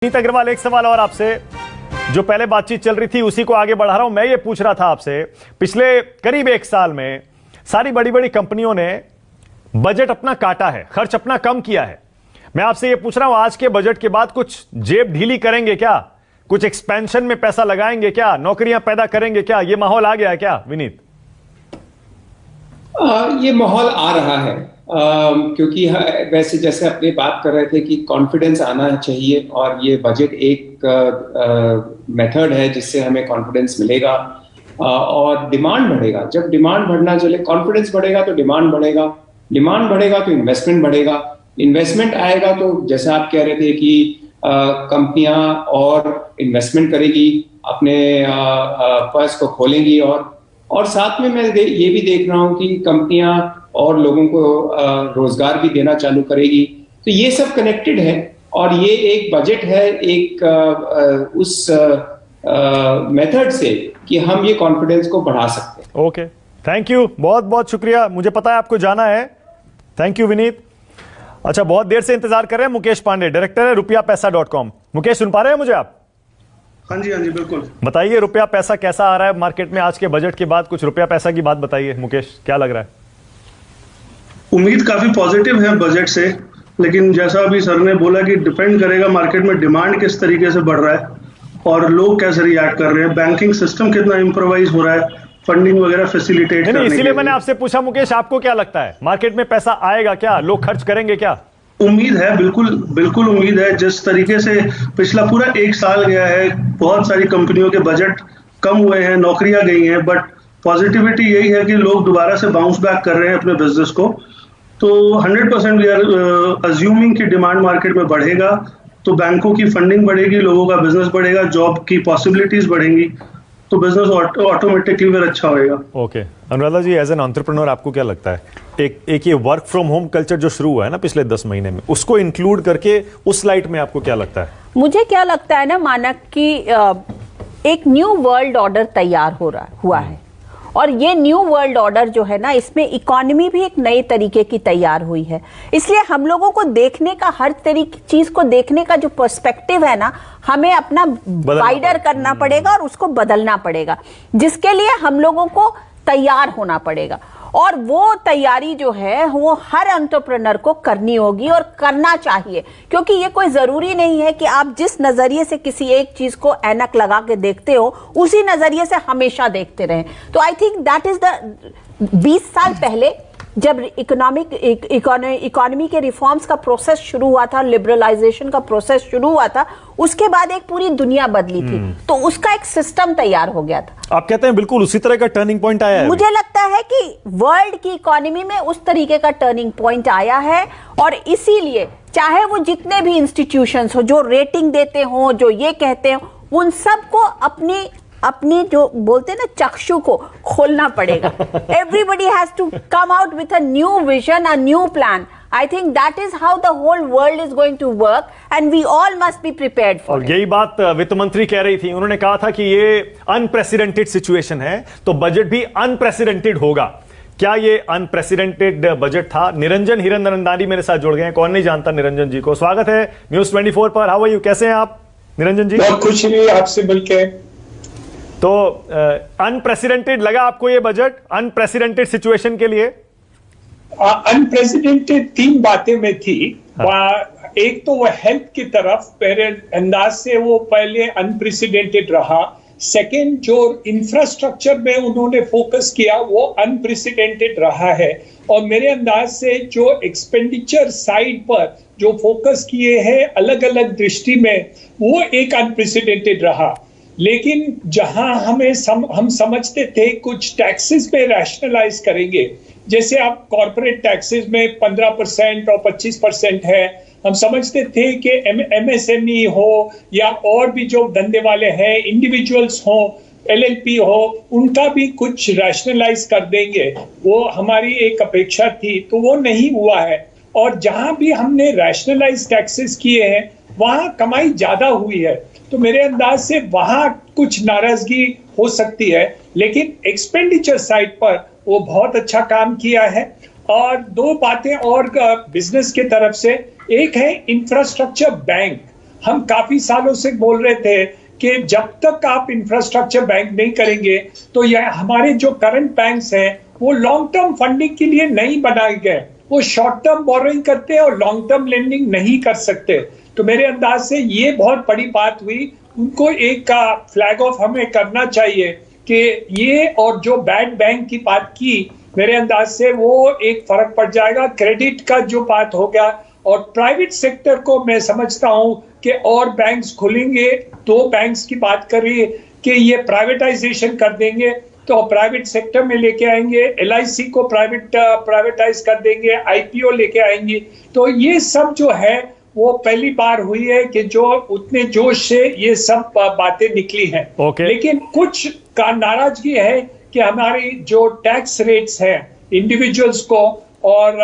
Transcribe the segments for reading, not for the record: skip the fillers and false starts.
विनीत अग्रवाल, एक सवाल और आपसे, जो पहले बातचीत चल रही थी उसी को आगे बढ़ा रहा हूं। मैं ये पूछ रहा था आपसे, पिछले करीब एक साल में सारी बड़ी बड़ी कंपनियों ने बजट अपना काटा है, खर्च अपना कम किया है। मैं आपसे ये पूछ रहा हूं, आज के बजट के बाद कुछ जेब ढीली करेंगे क्या? कुछ एक्सपेंशन में पैसा लगाएंगे क्या? नौकरियां पैदा करेंगे क्या? ये माहौल आ गया है क्या विनीत? ये माहौल आ रहा है क्योंकि वैसे जैसे अपने बात कर रहे थे कि कॉन्फिडेंस आना चाहिए और ये बजट एक मेथड है जिससे हमें कॉन्फिडेंस मिलेगा और डिमांड बढ़ेगा। जब डिमांड बढ़ना चले, कॉन्फिडेंस बढ़ेगा तो डिमांड बढ़ेगा, डिमांड बढ़ेगा तो इन्वेस्टमेंट बढ़ेगा, इन्वेस्टमेंट आएगा तो जैसे आप कह रहे थे कि कंपनियां और इन्वेस्टमेंट करेगी, अपने पर्स को खोलेंगी और साथ में मैं ये भी देख रहा हूं कि कंपनियां और लोगों को रोजगार भी देना चालू करेगी। तो ये सब कनेक्टेड है और ये एक बजट है एक उस मेथड से कि हम ये कॉन्फिडेंस को बढ़ा सकते हैं। ओके, थैंक यू, बहुत बहुत शुक्रिया। मुझे पता है आपको जाना है। Thank you Vineet. अच्छा, बहुत देर से इंतजार कर रहे हैं मुकेश पांडे, डायरेक्टर है rupiapesa.com। मुकेश, सुन पा रहे हैं मुझे आप? हाँ जी बिल्कुल। बताइए, रुपया पैसा कैसा आ रहा है मार्केट में आज के बजट के बाद? कुछ रुपया पैसा की बात बताइए मुकेश, क्या लग रहा है? उम्मीद काफी पॉजिटिव है बजट से, लेकिन जैसा अभी सर ने बोला कि डिपेंड करेगा मार्केट में डिमांड किस तरीके से बढ़ रहा है और लोग कैसे रिएक्ट कर रहे हैं, बैंकिंग सिस्टम कितना इम्प्रोवाइज हो रहा है, फंडिंग वगैरह फैसिलिटेट करने के लिए। इसीलिए मैंने आपसे पूछा मुकेश, आपको क्या लगता है मार्केट में पैसा आएगा क्या? लोग खर्च करेंगे क्या? उम्मीद है, बिल्कुल उम्मीद है। जिस तरीके से पिछला पूरा एक साल गया है, बहुत सारी कंपनियों के बजट कम हुए हैं, नौकरियां गई हैं, बट पॉजिटिविटी यही है कि लोग दोबारा से बाउंस बैक कर रहे हैं अपने बिजनेस को। तो 100% वी आर अज्यूमिंग कि डिमांड मार्केट में बढ़ेगा तो बैंकों की फंडिंग बढ़ेगी, लोगों का बिजनेस बढ़ेगा, जॉब की पॉसिबिलिटीज बढ़ेंगी, तो बिजनेस ऑटोमेटिकली फिर अच्छा होएगा। Okay, Anuradha ji, as an entrepreneur आपको क्या लगता है, एक ये वर्क फ्रॉम होम कल्चर जो शुरू हुआ है ना पिछले 10 महीने में, उसको इंक्लूड करके उस लाइट में आपको क्या लगता है? मुझे क्या लगता है ना मानक की एक न्यू वर्ल्ड ऑर्डर तैयार हुआ है और ये न्यू वर्ल्ड ऑर्डर जो है ना, इसमें इकोनॉमी भी एक नए तरीके की तैयार हुई है। इसलिए हम लोगों को देखने का, हर तरीके चीज को देखने का जो पर्सपेक्टिव है ना, हमें अपना वाइडर करना पड़ेगा और उसको बदलना पड़ेगा, जिसके लिए हम लोगों को तैयार होना पड़ेगा। और वो तैयारी जो है वो हर एंटरप्रेन्योर को करनी होगी और करना चाहिए, क्योंकि ये कोई जरूरी नहीं है कि आप जिस नजरिए से किसी एक चीज को ऐनक लगा के देखते हो उसी नजरिए से हमेशा देखते रहें। तो I think that is the 20 साल पहले जब इकोनॉमी के रिफॉर्म्स का प्रोसेस शुरू हुआ था, लिबरलाइजेशन का प्रोसेस शुरू हुआ था, उसके बाद एक पूरी दुनिया बदली थी, तो उसका एक सिस्टम तैयार हो गया था। आप कहते हैं बिल्कुल उसी तरह का टर्निंग पॉइंट आया है? मुझे लगता है कि वर्ल्ड की इकोनॉमी में उस तरीके का टर्निंग पॉइंट आया है और इसीलिए चाहे वो जितने भी इंस्टीट्यूशंस हो, जो रेटिंग देते हो, जो ये कहते हैं, उन सबको अपनी जो बोलते हैं ना चक्षु को खोलना पड़ेगा। Everybody has to come out with a new vision, a new plan. I think that is how the whole world is going to work and we all must be prepared for it. यही बात वित्त मंत्री कह रही थी। उन्होंने कहा था कि ये अनप्रेसिडेंटेड सिचुएशन है तो बजट भी अनप्रेसिडेंटेड होगा। क्या ये अनप्रेसिडेंटेड बजट था? निरंजन हिरनंदानी मेरे साथ जुड़ गए हैं। कौन नहीं जानता निरंजन जी को? स्वागत है न्यूज 24 पर। हाउ आर यू, कैसे हैं आप निरंजन जी? बहुत खुश हुई आपसे मिलके। तो अनप्रेसिडेंटेड लगा आपको ये बजट अनप्रेसिडेंटेड सिचुएशन के लिए? अनप्रेसिडेंटेड 3 बातें में थी। एक तो वो हेल्थ की तरफ मेरे अंदाज से वो पहले अनप्रेसिडेंटेड रहा। सेकंड, जो इंफ्रास्ट्रक्चर में उन्होंने फोकस किया वो अनप्रेसिडेंटेड रहा है और मेरे अंदाज से जो एक्सपेंडिचर साइड पर जो फोकस किए हैं अलग अलग दृष्टि में, वो एक अनप्रेसिडेंटेड रहा। लेकिन जहां हम समझते थे कुछ टैक्सेस पे रैशनलाइज करेंगे, जैसे आप कॉर्पोरेट टैक्सेस में 15% और 25% है, हम समझते थे कि एमएसएमई हो या और भी जो धंधे वाले हैं, इंडिविजुअल्स हो, एलएलपी हो, उनका भी कुछ रैशनलाइज कर देंगे, वो हमारी एक अपेक्षा थी, तो वो नहीं हुआ है। और जहां भी हमने रैशनलाइज टैक्सेस किए हैं वहां कमाई ज्यादा हुई है, तो मेरे अंदाज से वहां कुछ नाराजगी हो सकती है, लेकिन एक्सपेंडिचर साइड पर वो बहुत अच्छा काम किया है। और 2 बातें और बिजनेस के तरफ से, एक है इंफ्रास्ट्रक्चर बैंक। हम काफी सालों से बोल रहे थे कि जब तक आप इंफ्रास्ट्रक्चर बैंक नहीं करेंगे तो यह हमारे जो करंट बैंक्स हैं वो लॉन्ग टर्म फंडिंग के लिए नहीं बनाए गए, वो शॉर्ट टर्म बोरोइंग करते हैं और लॉन्ग टर्म लेंडिंग नहीं कर सकते। तो मेरे अंदाज से ये बहुत बड़ी बात हुई, उनको एक फ्लैग ऑफ हमें करना चाहिए कि ये, और जो बैड बैंक की बात की, मेरे अंदाज से वो एक फर्क पड़ जाएगा। क्रेडिट का जो बात हो गया, और प्राइवेट सेक्टर को मैं समझता हूं कि और बैंक्स खुलेंगे, 2 बैंक्स की बात करिए कि ये प्राइवेटाइजेशन कर देंगे तो प्राइवेट सेक्टर में लेके आएंगे, LIC को प्राइवेटाइज कर देंगे, IPO लेके आएंगे। तो ये सब जो है वो पहली बार हुई है कि जो उतने जोश से ये सब बातें निकली हैं। लेकिन कुछ का नाराजगी है कि हमारी जो टैक्स रेट्स हैं इंडिविजुअल्स को और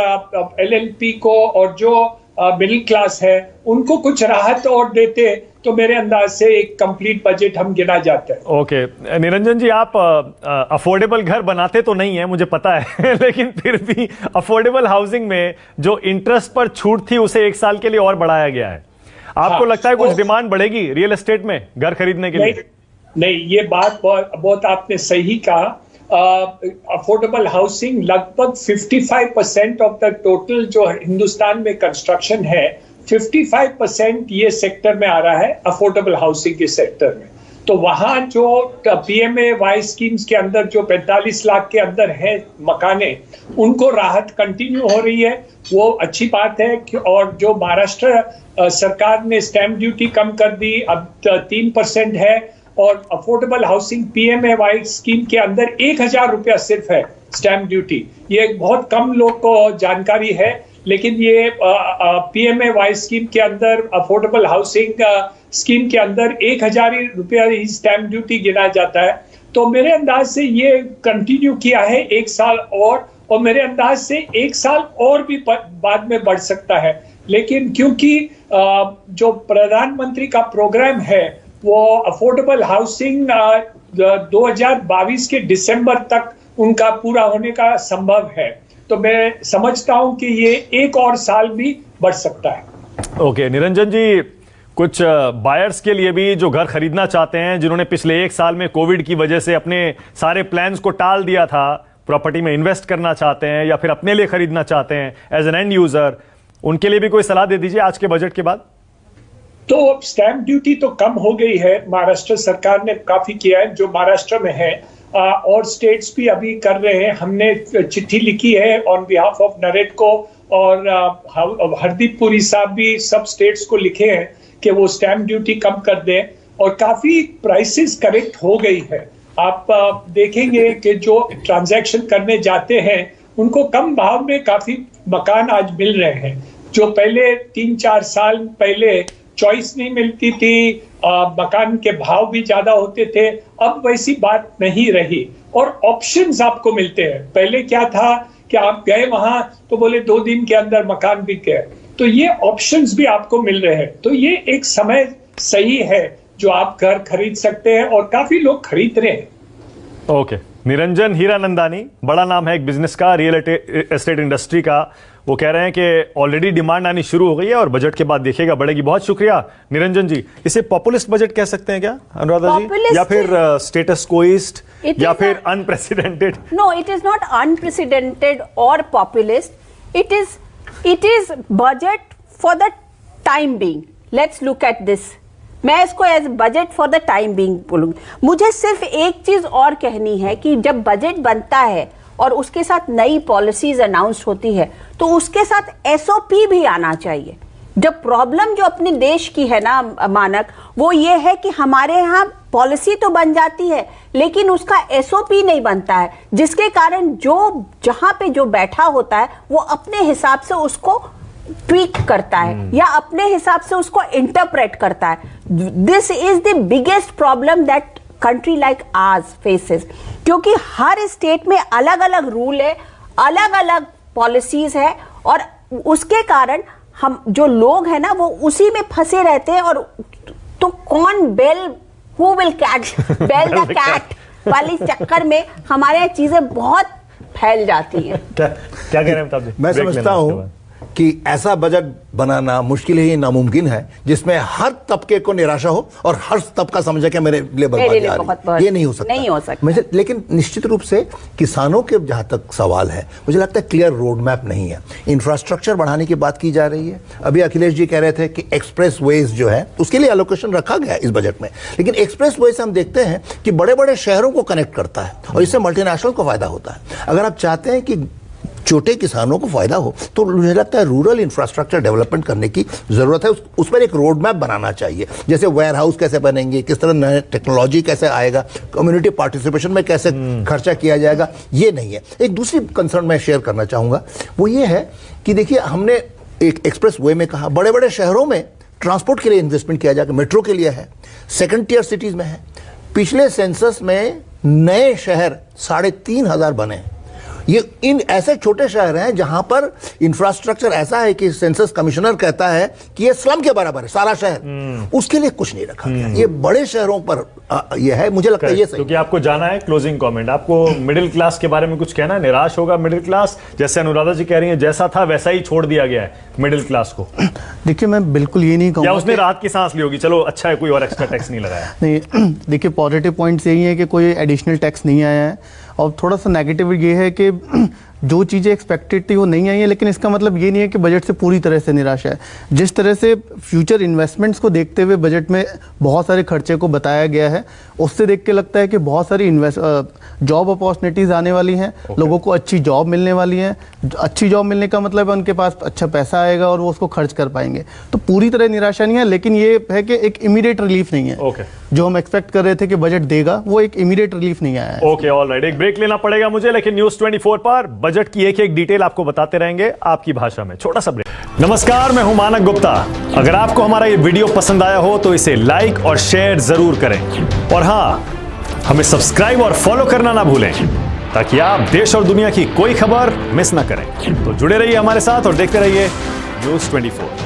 LLP को और जो मिडिल क्लास है उनको कुछ राहत और देते तो मेरे अंदाज से एक कंप्लीट बजट हम गिना जाते हैं। ओके निरंजन जी, आप अफोर्डेबल घर बनाते तो नहीं है मुझे पता है लेकिन फिर भी अफोर्डेबल हाउसिंग में जो इंटरेस्ट पर छूट थी उसे 1 साल के लिए और बढ़ाया गया है। आपको लगता है कुछ डिमांड बढ़ेगी रियल एस्टेट में घर खरीदने के लिए? नहीं, ये बात बहुत आपने सही कहा। अफोर्डेबल हाउसिंग लगभग 55% ऑफ द टोटल जो हिंदुस्तान में कंस्ट्रक्शन है, 55% ये सेक्टर में आ रहा है, अफोर्डेबल हाउसिंग के सेक्टर में। तो वहां जो PMAY स्कीम्स के अंदर जो 45 लाख के अंदर है मकाने, उनको राहत कंटिन्यू हो रही है, वो अच्छी बात है। और जो महाराष्ट्र सरकार ने स्टैंप ड्यूटी कम कर दी, अब 3% है, और अफोर्डेबल हाउसिंग PMAY स्कीम के अंदर 1,000 रुपया सिर्फ है स्टैंप ड्यूटी। ये बहुत कम लोग को जानकारी है, लेकिन ये PMAY स्कीम के अंदर, अफोर्डेबल हाउसिंग स्कीम के अंदर 1,000 रुपया ही स्टैंप ड्यूटी गिना जाता है। तो मेरे अंदाज से ये कंटिन्यू किया है 1 साल और मेरे अंदाज से 1 साल और भी बाद में बढ़ सकता है। लेकिन क्योंकि जो प्रधानमंत्री का प्रोग्राम है वो अफोर्डेबल हाउसिंग 2022 के दिसंबर तक उनका पूरा होने का संभव है, तो मैं समझता हूं कि ये 1 और साल भी बढ़ सकता है। ओके निरंजन जी, कुछ बायर्स के लिए भी जो घर खरीदना चाहते हैं, जिन्होंने पिछले 1 साल में कोविड की वजह से अपने सारे प्लान्स को टाल दिया था, प्रॉपर्टी में इन्वेस्ट करना चाहते हैं या फिर अपने लिए खरीदना चाहते हैं एज एन एंड यूजर, उनके लिए भी कोई सलाह दे दीजिए आज के बजट के बाद। तो स्टैंप ड्यूटी तो कम हो गई है, महाराष्ट्र सरकार ने काफी किया है जो महाराष्ट्र में है, और स्टेट्स भी अभी कर रहे हैं। हमने चिट्ठी लिखी है ऑन बिहाफ ऑफ नरेटको, और हरदीप पुरी साहब भी सब स्टेट्स को लिखे हैं कि वो स्टैंप ड्यूटी कम कर दें, और काफी प्राइसेस करेक्ट हो गई है। आप देखेंगे कि जो ट्रांजैक्शन करने जाते हैं उनको कम भाव में काफी मकान आज मिल रहे हैं। जो पहले 3-4 साल पहले चॉइस नहीं मिलती थी, मकान के भाव भी ज्यादा होते थे, अब वैसी बात नहीं रही और ऑप्शंस आपको मिलते हैं। पहले क्या था कि आप गए वहां तो बोले 2 दिन के अंदर मकान बिक गए, तो ये ऑप्शंस भी आपको मिल रहे हैं। तो ये एक समय सही है जो आप घर खरीद सकते हैं और काफी लोग खरीद रहे हैं। ओके निरंजन हीरानंदानी, बड़ा नाम है एक बिजनेस का, रियल एस्टेट इंडस्ट्री का, वो कह रहे हैं कि ऑलरेडी डिमांड आनी शुरू हो गई है और बजट के बाद देखिएगा बढ़ेगी। बहुत शुक्रिया निरंजन जी। इसे पॉपुलिस्ट बजट कह सकते हैं क्या अनुराधा जी, या फिर स्टेटस कोइस्ट, या फिर unprecedented? No, it is not unprecedented और populist, it is budget for the time being. Let's look at this. मैं इसको as budget for the time being बोलूंगी। मुझे सिर्फ एक चीज और कहनी है कि जब बजट बनता है और उसके साथ नई पॉलिसीज अनाउंस होती है तो उसके साथ SOP भी आना चाहिए। जब प्रॉब्लम जो अपने देश की है ना मानक, वो ये है कि हमारे यहाँ पॉलिसी तो बन जाती है लेकिन उसका SOP नहीं बनता है, जिसके कारण जो जहां पे जो बैठा होता है वो अपने हिसाब से उसको ट्वीक करता है या अपने हिसाब से उसको इंटरप्रेट करता है। This is the biggest problem that country like ours faces, क्योंकि हर स्टेट में अलग अलग रूल है, अलग अलग पॉलिसीज है, और उसके कारण हम जो लोग हैं ना वो उसी में फंसे रहते हैं। और तो कौन bell, who will catch bell the cat वाली चक्कर में हमारे चीजें बहुत फैल जाती हैं। क्या कह रहे हैं? मैं समझता हूं कि ऐसा बजट बनाना मुश्किल ही नामुमकिन है जिसमें हर तबके को निराशा हो और हर तबका समझे कि मेरे लिए बर्बादी आ रही है। ये नहीं हो सकता। लेकिन निश्चित रूप से किसानों के जहां तक सवाल है, मुझे लगता है क्लियर रोड मैप नहीं है। इंफ्रास्ट्रक्चर बढ़ाने की बात की जा रही है। अभी अखिलेश जी कह रहे थे कि एक्सप्रेस वेज जो है उसके लिए एलोकेशन रखा गया है इस बजट में, लेकिन एक्सप्रेस वे से हम देखते हैं कि बड़े बड़े शहरों को कनेक्ट करता है और इससे मल्टीनेशनल को फायदा होता है। अगर आप चाहते हैं कि छोटे किसानों को फायदा हो तो मुझे लगता है रूरल इंफ्रास्ट्रक्चर डेवलपमेंट करने की जरूरत है। उस पर एक रोड मैप बनाना चाहिए, जैसे वेयर हाउस कैसे बनेंगे, किस तरह नए टेक्नोलॉजी कैसे आएगा, कम्युनिटी पार्टिसिपेशन में कैसे खर्चा किया जाएगा, ये नहीं है। एक दूसरी कंसर्न मैं शेयर करना चाहूंगा, वो ये है कि देखिए हमने एक एक्सप्रेस वे में कहा बड़े बड़े शहरों में ट्रांसपोर्ट के लिए इन्वेस्टमेंट किया जाएगा, मेट्रो के लिए है, सेकंड टियर सिटीज में है। पिछले सेंसस में नए शहर 3,500 बने। ये इन ऐसे छोटे शहर हैं जहां पर इंफ्रास्ट्रक्चर ऐसा है कि सेंसस कमिश्नर कहता है कि ये स्लम के बराबर है सारा शहर, उसके लिए कुछ नहीं रखा गया। ये बड़े शहरों पर ये है, मुझे लगता है ये सही। क्योंकि आपको जाना है, क्लोजिंग कमेंट, आपको मिडिल क्लास के बारे में कुछ कहना है? निराश होगा मिडिल क्लास? जैसे अनुराधा जी कह रही है जैसा था वैसा ही छोड़ दिया गया है मिडिल क्लास को। देखिए मैं बिल्कुल ये नहीं कहूँगा, या उसने राहत की सांस ली होगी, चलो अच्छा है कोई और एक्स्ट्रा टैक्स नहीं लगाया। नहीं, देखिए पॉजिटिव पॉइंट्स यही है कि कोई एडिशनल टैक्स नहीं आया है, और थोड़ा सा नेगेटिव ये है कि जो चीज़ें एक्सपेक्टेड थी वो नहीं आई है, लेकिन इसका मतलब ये नहीं है कि बजट से पूरी तरह से निराशा है। जिस तरह से फ्यूचर इन्वेस्टमेंट्स को देखते हुए बजट में बहुत सारे खर्चे को बताया गया है, उससे देख के लगता है कि बहुत सारी जॉब अपॉर्चुनिटीज़ आने वाली हैं, लोगों को अच्छी जॉब मिलने वाली हैं। अच्छी जॉब मिलने का मतलब है उनके पास अच्छा पैसा आएगा और वो उसको खर्च कर पाएंगे। तो पूरी तरह निराशा नहीं है, लेकिन ये है कि एक इमीडिएट रिलीफ नहीं है। जो हम एक्सपेक्ट कर रहे थे कि बजट देगा, वो एक इमीडिएट रिलीफ नहीं आया है। ओके, ऑलराइट, एक ब्रेक लेना पड़ेगा मुझे, लेकिन न्यूज़ 24 पर बजट की एक एक डिटेल आपको बताते रहेंगे आपकी भाषा में। छोटा सा ब्रेक। नमस्कार, मैं हूं मानक गुप्ता। अगर आपको हमारा ये वीडियो पसंद आया हो तो इसे लाइक और शेयर जरूर करें, और हां, हमें सब्सक्राइब और फॉलो करना ना भूलें ताकि आप देश और दुनिया की कोई खबर मिस ना करें। तो जुड़े रहिए हमारे साथ और देखते रहिए न्यूज़ 24।